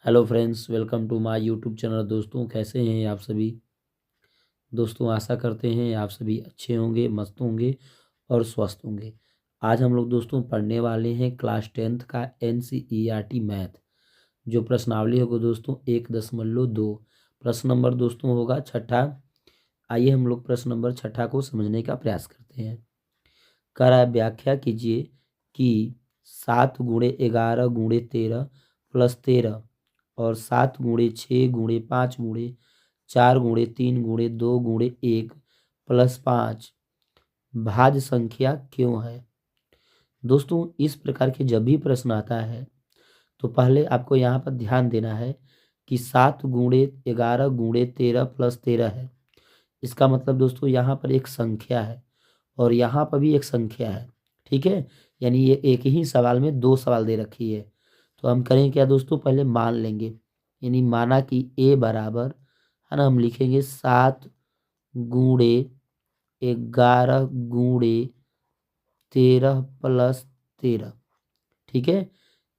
Hello friends, welcome to my YouTube channel. दोस्तों, कैसे हैं आप सभी। दोस्तों, आशा करते हैं आप सभी अच्छे होंगे, मस्त होंगे और स्वस्थ होंगे। आज हम लोग दोस्तों पढ़ने वाले हैं क्लास 10th का NCERT मैथ। जो प्रश्नावली होगा दोस्तों 1.2। प्रश्न नंबर दोस्तों होगा छठा। आइए हम लोग प्रश्न नंबर छठा को समझने का प्रयास करते हैं। करा व्याख्या कीजिए कि 7 × 11 × 13 प्लस 13 और 7 × 5 × 4 × 3 × 2 × 1 प्लस 5 भाज्य संख्या क्यों है। दोस्तों, इस प्रकार के जब भी प्रश्न आता है तो पहले आपको यहाँ पर ध्यान देना है कि 7 × 11 × 13 प्लस 13 है। इसका मतलब दोस्तों यहाँ पर एक संख्या है और यहाँ पर भी एक संख्या है। ठीक है, यानी ये एक ही सवाल में दो सवाल दे रखी है। तो हम करेंगे क्या दोस्तों, पहले मान लेंगे। यानी माना कि ए बराबर है ना, हम लिखेंगे 7 × 11 × 13 प्लस 13। ठीक है,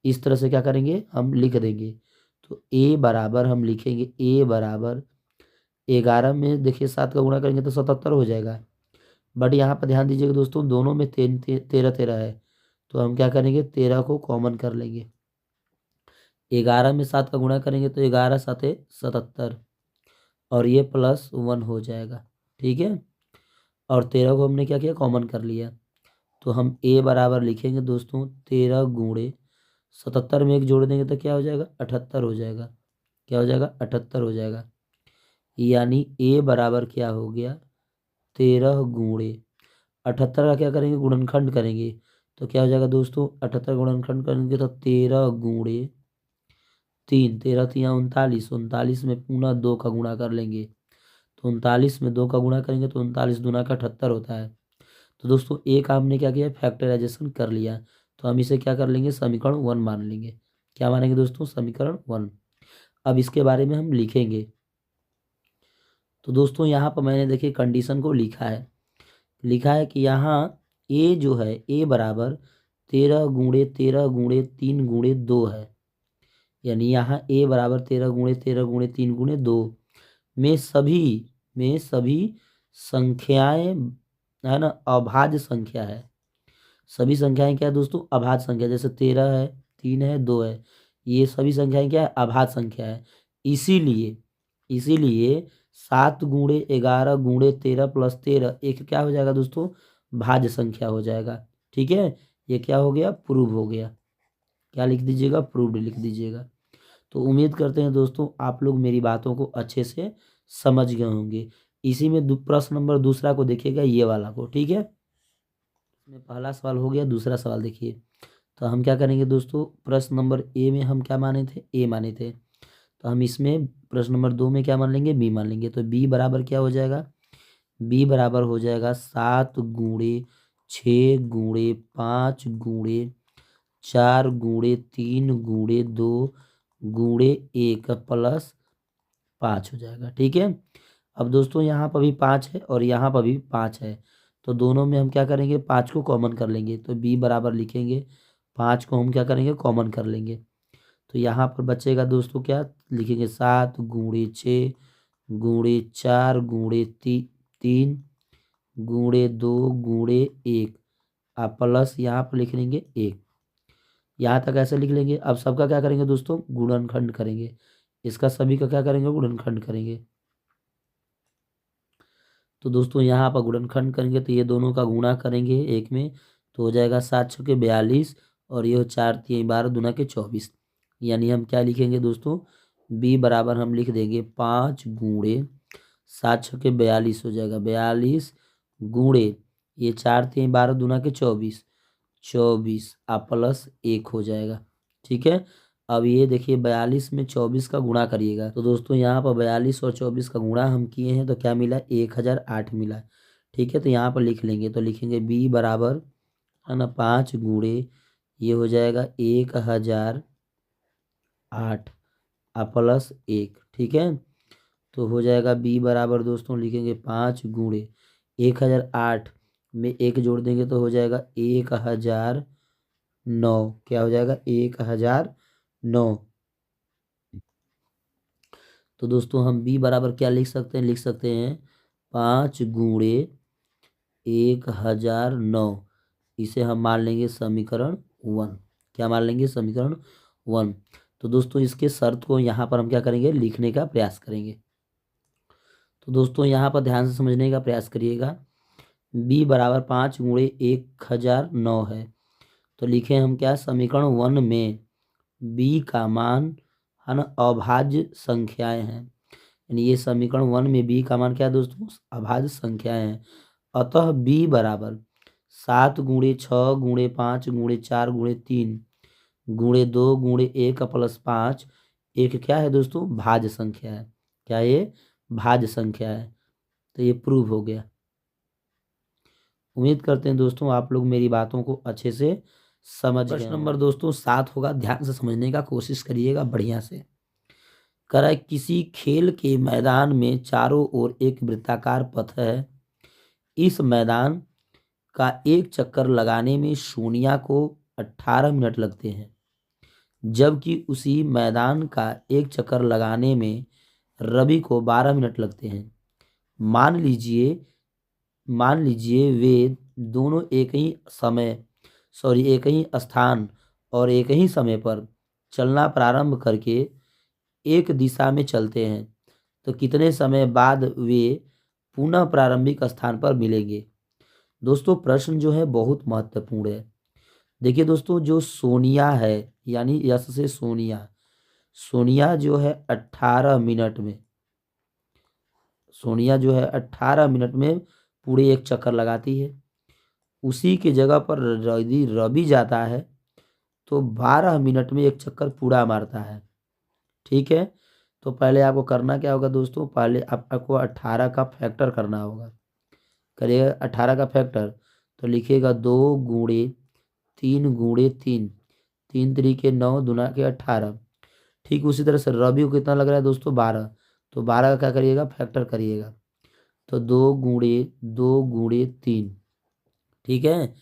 इस तरह से क्या करेंगे, हम लिख देंगे। तो ए बराबर हम लिखेंगे, ए बराबर 11 में देखिए 7 का गुणा करेंगे तो 77 हो जाएगा। बट यहाँ पर ध्यान दीजिएगा दोस्तों, दोनों में 13 13 है। तो हम क्या करेंगे, 13 को कॉमन कर लेंगे। 11 में 7 का गुणा करेंगे तो 11 7 77 और ये +1 हो जाएगा। ठीक है, और 13 को हमने क्या किया, कॉमन कर लिया। तो हम ए बराबर लिखेंगे दोस्तों 13 × 77 में एक जोड़ देंगे तो क्या हो जाएगा, 78 हो जाएगा। क्या हो जाएगा, 78 हो जाएगा। यानी ए बराबर क्या हो गया, 13 × 78 का क्या करेंगे, गुणनखंड करेंगे। तो क्या हो जाएगा दोस्तों, 78 गुणनखंड करेंगे तो 13 × 3, 13 × 3 = 39, 39 में पुनः 2 का गुणा कर लेंगे। तो 39 में 2 का गुणा करेंगे तो 39 दूना का 78 होता है। तो दोस्तों एक हमने क्या किया, फैक्टराइजेशन कर लिया। तो हम इसे क्या कर लेंगे, समीकरण 1 मान लेंगे। क्या मानेंगे दोस्तों, समीकरण 1। अब इसके बारे में हम लिखेंगे। तो दोस्तों यहाँ पर मैंने देखिए कंडीशन को लिखा है कि यहाँ ए जो है, ए बराबर 13 × 13 × 3 × 2 है। यानी यहाँ ए बराबर 13 × 13 × 3 × 2 में सभी संख्याएं है ना, अभाज्य संख्या है। सभी संख्याएं क्या है दोस्तों, अभाज्य संख्या। जैसे 13 है, 3 है, 2 है, ये सभी संख्याएं क्या है, अभाज्य संख्या है। इसीलिए 7 × 11 × 13 प्लस 13 एक क्या हो जाएगा दोस्तों, भाज्य संख्या हो जाएगा। ठीक है, ये क्या हो गया, प्रूव हो गया। क्या लिख दीजिएगा, प्रूव्ड लिख दीजिएगा। तो उम्मीद करते हैं दोस्तों आप लोग मेरी बातों को अच्छे से समझ गए होंगे। इसी में प्रश्न नंबर दूसरा को देखिएगा, ये वाला को। ठीक है, इसमें पहला सवाल हो गया, दूसरा सवाल देखिए। तो हम क्या करेंगे दोस्तों, प्रश्न नंबर ए में हम क्या माने थे, ए माने थे। तो हम इसमें प्रश्न नंबर 2 में क्या मान लेंगे, बी मान लेंगे। तो बी बराबर क्या हो जाएगा, बी बराबर हो जाएगा 7 × 6 × 5 × 4 × 3 × 2 × 1 +5 हो जाएगा। ठीक है, अब दोस्तों यहाँ पर भी 5 है और यहाँ पर भी 5 है। तो दोनों में हम क्या करेंगे, 5 को कॉमन कर लेंगे। तो बी बराबर लिखेंगे, 5 को हम क्या करेंगे, कॉमन कर लेंगे। तो यहाँ पर बचेगा दोस्तों, क्या लिखेंगे, 7 × 6 × 4 × 3 × 2 × 1 प्लस यहाँ पर लिख लेंगे 1। यहाँ तक ऐसे लिख लेंगे। अब सबका क्या करेंगे दोस्तों, गुणनखंड करेंगे। इसका सभी का क्या करेंगे, गुणनखंड करेंगे। तो दोस्तों यहाँ पर गुणनखंड करेंगे तो ये दोनों का गुणा करेंगे एक में, तो हो जाएगा 7 छके 42 और ये 4 3 12 दूना के 24। यानी हम क्या लिखेंगे दोस्तों, बी बराबर हम लिख देंगे 5 × 7 छके 42 हो जाएगा। 42 गुणे ये 4 3 12 दूना के 24, 24 प्लस 1 हो जाएगा। ठीक है, अब ये देखिए 42 में 24 का गुणा करिएगा। तो दोस्तों यहाँ पर 42 और 24 का गुणा हम किए हैं तो क्या मिला, 1008 मिला। ठीक है, तो यहाँ पर लिख लेंगे। तो लिखेंगे बी बराबर है ना 5 गुणे ये हो जाएगा 1008 प्लस 1। ठीक है, तो हो जाएगा बी बराबर दोस्तों लिखेंगे 5 गुणे 1008 में 1 जोड़ देंगे तो हो जाएगा 1009। क्या हो जाएगा, 1009। तो दोस्तों हम b बराबर क्या लिख सकते हैं, लिख सकते हैं 5 × 1009। इसे हम मान लेंगे समीकरण 1। क्या मान लेंगे, समीकरण 1। तो दोस्तों इसके शर्त को यहाँ पर हम क्या करेंगे, लिखने का प्रयास करेंगे। तो दोस्तों यहाँ पर ध्यान से समझने का प्रयास करिएगा। b बराबर 5 × 1009 है। तो लिखें हम क्या, समीकरण 1 में b का मान है ना अभाज्य संख्याएं हैं। यानी ये समीकरण 1 में b का मान क्या है दोस्तों, अभाज्य संख्याएं हैं। अतः b बराबर 7 × 6 × 5 × 4 × 3 × 2 × 1 + 5। एक क्या है दोस्तों, भाज्य संख्या है। क्या ये, भाज्य संख्या है। तो ये प्रूव हो गया। उम्मीद करते हैं दोस्तों आप लोग मेरी बातों को अच्छे से समझ गए। प्रश्न नंबर दोस्तों 7 होगा, ध्यान से समझने का कोशिश करिएगा बढ़िया से। करा है, किसी खेल के मैदान में चारों ओर एक वृत्ताकार पथ है। इस मैदान का एक चक्कर लगाने में सोनिया को 18 मिनट लगते हैं, जबकि उसी मैदान का एक चक्कर लगाने में रवि को 12 मिनट लगते हैं। मान लीजिए वे दोनों एक ही स्थान और एक ही समय पर चलना प्रारंभ करके एक दिशा में चलते हैं, तो कितने समय बाद वे पुनः प्रारंभिक स्थान पर मिलेंगे। दोस्तों प्रश्न जो है बहुत महत्वपूर्ण है। देखिए दोस्तों, जो सोनिया है यानी यश से सोनिया जो है 18 मिनट में, सोनिया जो है 18 मिनट में पूरे एक चक्कर लगाती है। उसी के जगह पर यदि रवि जाता है तो 12 मिनट में एक चक्कर पूरा मारता है। ठीक है, तो पहले आपको करना क्या होगा दोस्तों, पहले आपको 18 का फैक्टर करना होगा। करिएगा 18 का फैक्टर, तो लिखिएगा 2 × 3 × 3, 3 3 9 दूना के 18। ठीक उसी तरह से रवि को कितना लग रहा है दोस्तों, 12। तो 12 का क्या करिएगा, फैक्टर करिएगा। तो 2 × 3। ठीक है,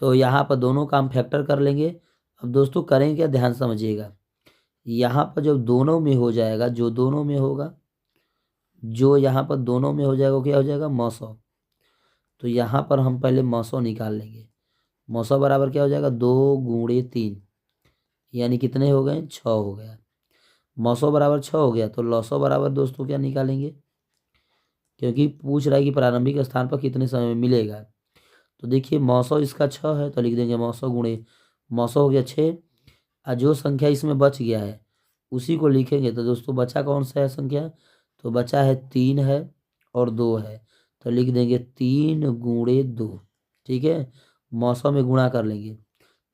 तो यहाँ पर दोनों का हम फैक्टर कर लेंगे। अब दोस्तों करेंगे क्या, ध्यान समझिएगा। यहाँ पर जब दोनों में हो जाएगा, जो दोनों में होगा, जो यहाँ पर दोनों में हो जाएगा वो क्या हो जाएगा, 900। तो यहाँ पर हम पहले 900 निकाल लेंगे। 900 बराबर क्या हो जाएगा, 2 × 3, यानी कितने हो गए, 6 हो गया। 900 बराबर 6 हो गया, तो 900 बराबर दोस्तों क्या निकालेंगे, क्योंकि पूछ रहा है कि प्रारंभिक स्थान पर कितने समय में मिलेगा। तो देखिए 900 इसका 6 है, तो लिख देंगे 900 × 900 हो गया 6। और जो संख्या इसमें बच गया है उसी को लिखेंगे। तो दोस्तों बचा कौन सा है संख्या, तो बचा है 3 है और 2 है, तो लिख देंगे 3 × 2। ठीक है, 900 में गुणा कर लेंगे,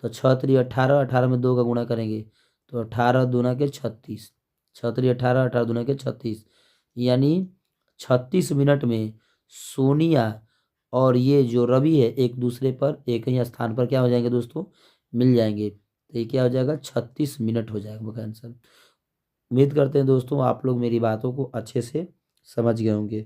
तो 6 3 18, 18 में 2 का गुणा करेंगे तो 18 दूना के 36, 6 3 18, 18 दूना के 36, यानी 36 मिनट में सोनिया और ये जो रवि है एक दूसरे पर एक ही स्थान पर क्या हो जाएंगे दोस्तों, मिल जाएंगे। तो ये क्या हो जाएगा, 36 मिनट हो जाएगा इसका आंसर। उम्मीद करते हैं दोस्तों आप लोग मेरी बातों को अच्छे से समझ गए होंगे।